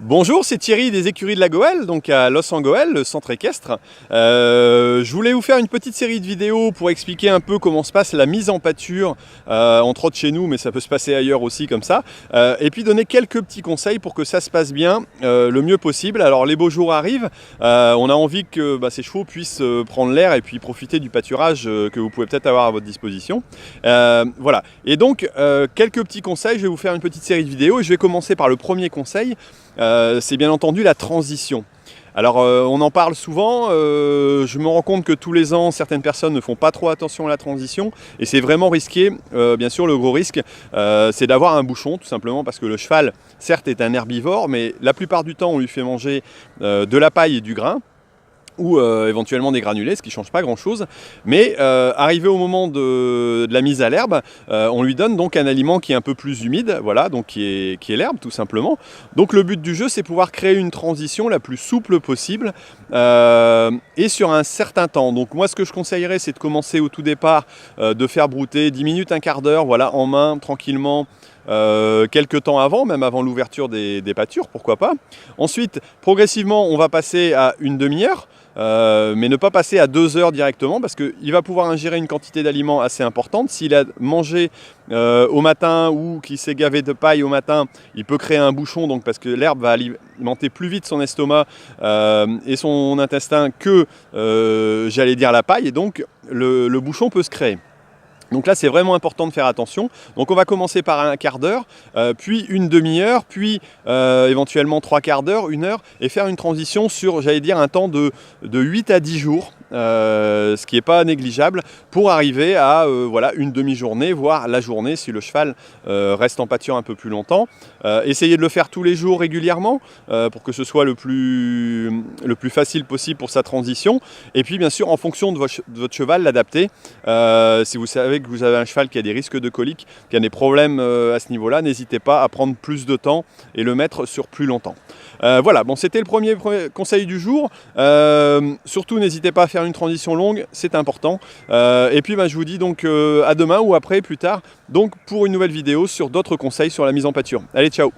Bonjour, c'est Thierry des écuries de la Goëlle, donc à Los en Goëlle, le centre équestre. Je voulais vous faire une petite série de vidéos pour expliquer un peu comment se passe la mise en pâture, entre autres chez nous, mais ça peut se passer ailleurs aussi comme ça. Et puis donner quelques petits conseils pour que ça se passe bien, le mieux possible. Alors les beaux jours arrivent, on a envie que ces chevaux puissent prendre l'air et puis profiter du pâturage que vous pouvez peut-être avoir à votre disposition. Voilà, et donc quelques petits conseils, je vais vous faire une petite série de vidéos et je vais commencer par le premier conseil. C'est bien entendu la transition. Alors on en parle souvent, je me rends compte que tous les ans certaines personnes ne font pas trop attention à la transition et c'est vraiment risqué. Bien sûr le gros risque c'est d'avoir un bouchon, tout simplement parce que le cheval certes est un herbivore, mais la plupart du temps on lui fait manger de la paille et du grain, ou éventuellement des granulés, ce qui ne change pas grand chose. Mais arrivé au moment de la mise à l'herbe, on lui donne donc un aliment qui est un peu plus humide, voilà, donc qui est l'herbe tout simplement. Donc le but du jeu, c'est pouvoir créer une transition la plus souple possible et sur un certain temps. Donc moi ce que je conseillerais, c'est de commencer au tout départ, de faire brouter 10 minutes, un quart d'heure, voilà, en main, tranquillement, quelques temps avant, même avant l'ouverture des pâtures, pourquoi pas. Ensuite, progressivement, on va passer à une demi-heure, mais ne pas passer à 2 heures directement, parce qu'il va pouvoir ingérer une quantité d'aliments assez importante. S'il a mangé au matin ou qu'il s'est gavé de paille au matin, il peut créer un bouchon, donc parce que l'herbe va alimenter plus vite son estomac et son intestin que, j'allais dire, la paille, et donc le bouchon peut se créer. Donc là, c'est vraiment important de faire attention. Donc on va commencer par un quart d'heure, puis une demi-heure, puis éventuellement 3 quarts d'heure, 1 heure, et faire une transition sur, j'allais dire, un temps de 8 à 10 jours, ce qui n'est pas négligeable, pour arriver à voilà, une demi-journée, voire la journée, si le cheval reste en pâture un peu plus longtemps. Essayez de le faire tous les jours régulièrement, pour que ce soit le plus facile possible pour sa transition. Et puis bien sûr, en fonction de votre cheval, l'adapter. Si vous savez que vous avez un cheval qui a des risques de colique, qui a des problèmes à ce niveau-là, n'hésitez pas à prendre plus de temps et le mettre sur plus longtemps. Voilà, bon, c'était le premier conseil du jour. Surtout, n'hésitez pas à faire une transition longue, c'est important. Et puis, je vous dis donc à demain ou après, plus tard, donc pour une nouvelle vidéo sur d'autres conseils sur la mise en pâture. Allez, ciao!